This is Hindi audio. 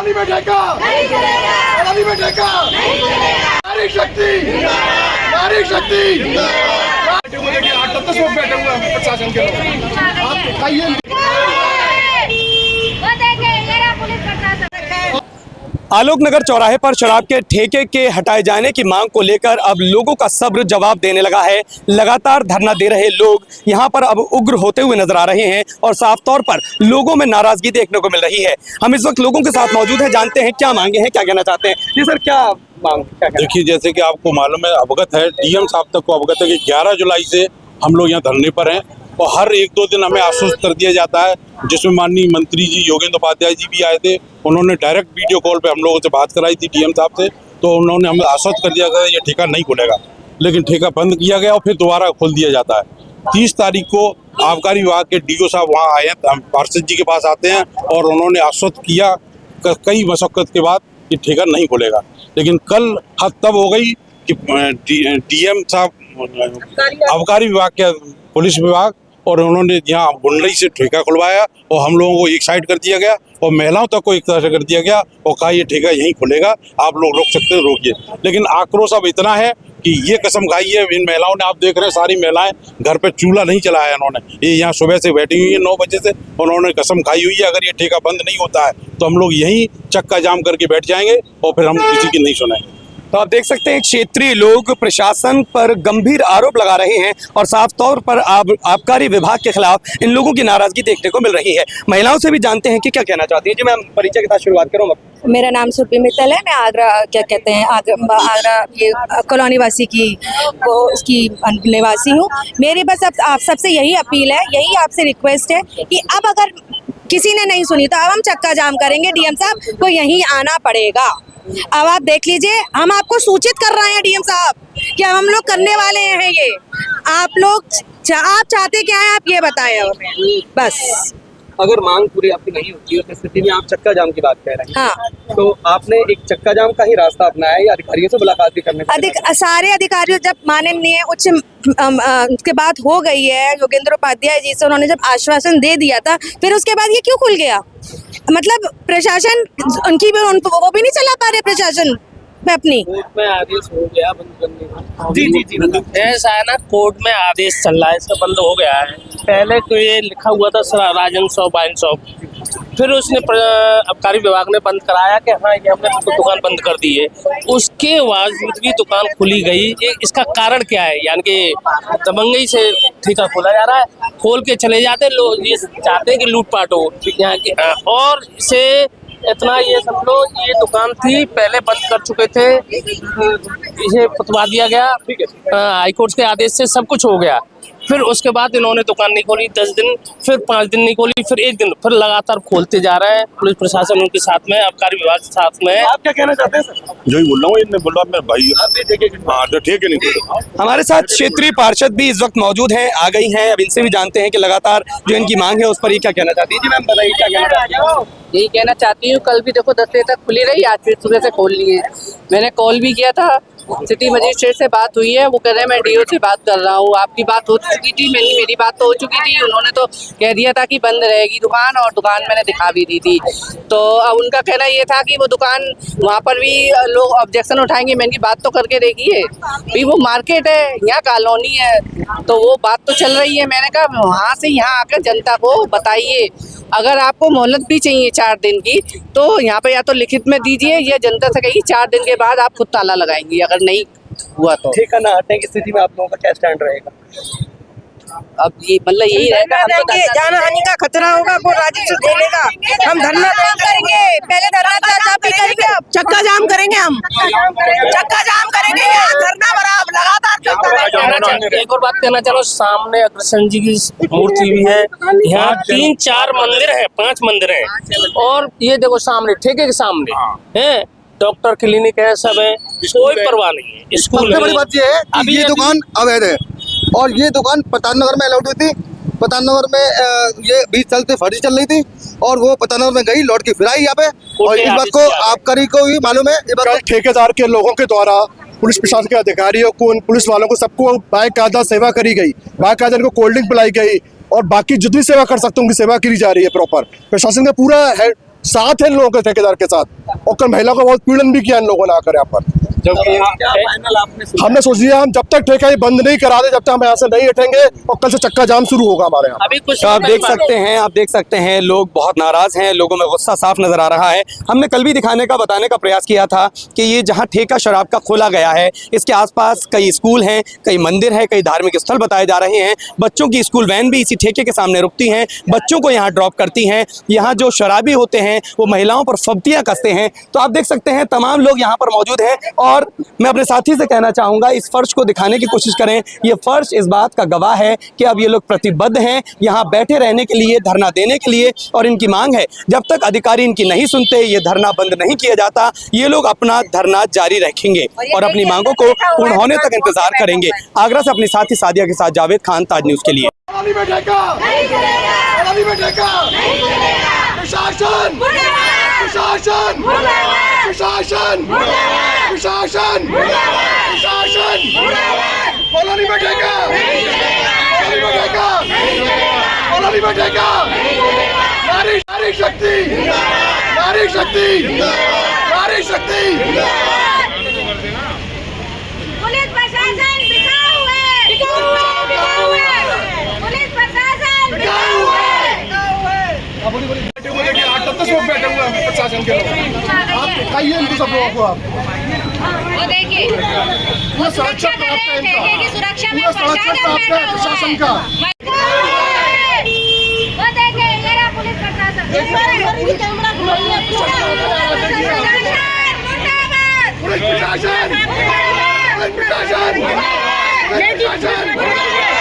अदानी में ठेका नहीं चलेगा, अदानी में ठेका नहीं चलेगा। नारी शक्ति नारी शक्ति देखिए 8-10 लोग बैठे हुए हैं प्रशासन के लोग, आप दिखाइए। आलोक नगर चौराहे पर शराब के ठेके के हटाए जाने की मांग को लेकर अब लोगों का सब्र जवाब देने लगा है। लगातार धरना दे रहे लोग यहां पर अब उग्र होते हुए नजर आ रहे हैं और साफ तौर पर लोगों में नाराजगी देखने को मिल रही है। हम इस वक्त लोगों के साथ मौजूद हैं, जानते हैं क्या मांगे हैं, क्या कहना चाहते हैं। जी सर, क्या मांग, क्या कहना? देखिए, जैसे कि आपको मालूम है, अवगत है, डीएम साहब तक को अवगत है कि 11 जुलाई से हम लोग यहाँ धरने पर हैं और हर 1-2 दिन हमें आश्वस्त कर दिया जाता है, जिसमें माननीय मंत्री जी योगेंद्र उपाध्याय जी भी आए थे। उन्होंने डायरेक्ट वीडियो कॉल पे हम लोगों से बात कराई थी डीएम साहब से, तो उन्होंने हमें आश्वस्त कर दिया गया ये ठेका नहीं खुलेगा, लेकिन ठेका बंद किया गया और फिर दोबारा खोल दिया जाता है। 30 तारीख को आबकारी विभाग के डीओ साहब वहाँ आए हैं, पार्षद जी के पास आते हैं और उन्होंने आश्वस्त किया कई मशक्कत के बाद कि ठेका नहीं खुलेगा। लेकिन कल हद तब हो गई कि डीएम साहब आबकारी विभाग के पुलिस विभाग और उन्होंने यहाँ गुंडई से ठेका खुलवाया और हम लोगों को एक साइड कर दिया गया और महिलाओं तक को एक तरह से कर दिया गया और कहा ये ठेका यहीं खुलेगा, आप लोग रोक सकते हैं, रोकिए। लेकिन आक्रोश अब इतना है कि ये कसम खाई है इन महिलाओं ने, आप देख रहे हैं सारी महिलाएं घर पे चूल्हा नहीं चलाया इन्होंने, ये यहाँ सुबह से बैठी हुई है 9 बजे से, उन्होंने कसम खाई हुई है अगर ये ठेका बंद नहीं होता है तो हम लोग यहीं चक्का जाम करके बैठ जाएंगे और फिर हम किसी की नहीं सुनेंगे। तो आप देख सकते हैं क्षेत्रीय लोग प्रशासन पर गंभीर आरोप लगा रहे हैं और साफ तौर पर आबकारी विभाग के खिलाफ इन लोगों की नाराजगी देखने को मिल रही है। महिलाओं से भी जानते हैं कि क्या कहना चाहती हैं। जी मैम, परिचय के साथ शुरुआत करूँगा। मेरा नाम सुरभि मित्तल है, मैं आगरा क्या कहते हैं आगरा ये कॉलोनी वासी की वो उसकी निवासी हूँ। मेरी बस अब आप सबसे यही अपील है, यही आपसे रिक्वेस्ट है कि अब अगर किसी ने नहीं सुनी तो अब हम चक्का जाम करेंगे, डीएम साहब को यहीं आना पड़ेगा। अब आप देख लीजिए, हम आपको सूचित कर रहे हैं डीएम साहब कि हम लोग करने वाले हैं ये। आप लोग आप चाहते क्या है, आप ये बताएं हमें बस। अगर मांग पूरी आपकी नहीं होती है तो स्थिति में आप चक्का जाम की बात कह रहे हैं। हाँ, तो आपने एक चक्का जाम का ही रास्ता अपनाया या अधिकारियों से मुलाकात भी करने? सारे अधिकारियों जब माननीय उच्च के बात हो गई है योगेंद्र उपाध्याय जी से, उन्होंने जब आश्वासन दे दिया था, फिर उसके बाद ये क्यों खुल गया? मतलब प्रशासन उनकी भी वो भी नहीं चला पा रहे प्रशासन में अपनी। कोर्ट में आदेश हो गया बंद करने का। जी ऐसा है ना, कोर्ट में आदेश चल रहा है, इसका बंद हो गया है। पहले तो ये लिखा हुआ था राजन शॉप वाइन शॉप, फिर उसने आबकारी विभाग ने बंद कराया कि हाँ ये हमने दुकान बंद कर दी है। उसके बावजूद भी दुकान खुली गई, ये इसका कारण क्या है? यानी कि दबंगई से ठेका खोला जा रहा है, खोल के चले जाते लोग, ये चाहते हैं कि लूटपाट हो यहाँ के। और इसे इतना ये समझो, ये दुकान थी पहले बंद कर चुके थे, इसे फतवा दिया गया, हाईकोर्ट के आदेश से सब कुछ हो गया। फिर उसके बाद इन्होंने दुकान नहीं खोली 10 दिन, फिर 5 दिन नहीं खोली, फिर 1 दिन, फिर लगातार खोलते जा रहे हैं। पुलिस प्रशासन उनके साथ में, आबकारी विभाग के साथ में। आप क्या कहना चाहते हैं सर? जो ही बोल रहा हूँ, इनने बोला मेरे भाई हाँ तो ठीक है नहीं। हमारे साथ क्षेत्रीय पार्षद भी इस वक्त मौजूद हैं, आ गई हैं। अब इनसे भी जानते हैं कि लगातार जो इनकी मांग है उस पर ये क्या कहना चाहती है। जी मैम बताइए, क्या कहना चाहती है? यही कहना चाहती हूँ, कल भी देखो 10 बजे तक खुली रही, आज फिर सुबह से खोल ली है। मैंने कॉल भी किया था, सिटी मजिस्ट्रेट से बात हुई है, वो कह रहे हैं मैं डीओ से बात कर रहा हूँ। आपकी बात हो चुकी थी, मेरी बात तो हो चुकी थी, उन्होंने तो कह दिया था कि बंद रहेगी दुकान, और दुकान मैंने दिखा भी दी थी। तो अब उनका कहना ये था कि वो दुकान वहाँ पर भी लोग ऑब्जेक्शन उठाएंगे। मैंने बात तो करके देखिए भाई, वो मार्केट है, यहाँ कॉलोनी है, तो वो बात तो चल रही है। मैंने कहा वहाँ से यहाँ आकर जनता को बताइए, अगर आपको मोहलत भी चाहिए 4 दिन की तो यहाँ पे या तो लिखित में दीजिए या जनता से कहिए 4 दिन के बाद आप खुद ताला लगाएंगे, अगर नहीं हुआ तो। ठेका ना हटने की स्थिति में आप लोगों का क्या स्टैंड रहेगा? अब ये मतलब यही रहेगा, हम तो जान हानि का खतरा होगा वो राजस्व दे लेगा। हम धरना करेंगे, पहले धरना करेंगे, चक्का जाम करेंगे, हम चक्का जाम करेंगे, धरना बराबर लगातार। एक और बात कहना चाहो, सामने अग्रसेन जी की मूर्ति भी है, यहाँ 3-4 मंदिर है, 5 मंदिर है, और ये देखो सामने ठेके के सामने है डॉक्टर क्लिनिक है, सब है, कोई परवाह नहीं है। स्कूल सबसे बड़ी बात ये है कि ये दुकान अवैध है और ये दुकान पतान नगर में अलाउड हुई थी। पतान नगर में ये 20 साल से फर्जी चल रही थी और वो पतान नगर में गई, लौट के फिर आई यहाँ पे। और इस बात को आबकारी को भी मालूम है। ठेकेदार के लोगों के द्वारा पुलिस प्रशासन के अधिकारियों को, उन पुलिस वालों को, सबको बाकायदा सेवा करी गई, बाकायदा इनको कोल्ड ड्रिंक पिलाई गई और बाकी जितनी सेवा कर सकते हैं उनकी सेवा करी जा रही है। प्रॉपर प्रशासन का पूरा साथ है इन लोगों के ठेकेदार के साथ, और कल महिला को बहुत पीड़न भी किया इन लोगों ने आकर यहाँ पर। जबकि यहाँ हमने सोच लिया हम जब तक ठेका ये बंद नहीं करा दे, जब तक हम यहाँ से नहीं हटेंगे, और कल से चक्का जाम शुरू होगा हमारे यहाँ। अभी कुछ तो आप देख सकते हैं लोग बहुत नाराज हैं, लोगों में गुस्सा साफ नजर आ रहा है। हमने कल भी बताने का प्रयास किया था कि ये जहां ठेका शराब का खोला गया है, इसके आसपास कई स्कूल हैं, कई मंदिर हैं, कई धार्मिक स्थल बताए जा रहे हैं। बच्चों की स्कूल वैन भी इसी ठेके के सामने रुकती हैं, बच्चों को यहाँ ड्रॉप करती हैं। यहाँ जो शराबी होते हैं वो महिलाओं पर फब्तियाँ कसते हैं। तो आप देख सकते हैं तमाम लोग यहाँ पर मौजूद हैं, और मैं अपने साथी से कहना चाहूँगा इस फर्श को दिखाने की कोशिश करें। ये फर्श इस बात का गवाह है कि अब ये लोग प्रतिबद्ध हैं यहाँ बैठे रहने के लिए, धरना देने के लिए, और इनकी मांग है जब तक अधिकारी इनकी नहीं सुनते, ये धरना बंद नहीं किया जाता, ये लोग अपना धरना जारी रखेंगे और अपनी मांगों को पूर्ण होने तक इंतजार करेंगे। आगरा से अपनी साथी सादिया के साथ जावेद खान, ताज न्यूज़ के लिए। प्रशासन प्रशासन प्रशासन प्रशासन प्रशासन बोला नहीं बैठेगा, बोला नहीं बैठेगा, बोला नहीं बैठेगा। नारी नारी शक्ति, नारी शक्ति, नारी शक्ति। पुलिस प्रशासन बिकाऊ है, बिकाऊ है, पुलिस प्रशासन बिकाऊ है। बैठे हुए हैं प्रशासन के लोग, आप दिखाइए इनको सब लोगों को। आप वो देखिए, वो सुरक्षा कर रहे हैं, ठेके की सुरक्षा में प्रशासन बैठा हुआ प्रशासन का। वो देखिए ये रहा पुलिस प्रशासन। पुलिस प्रशासन, पुलिस प्रशासन, पुलिस प्रशासन।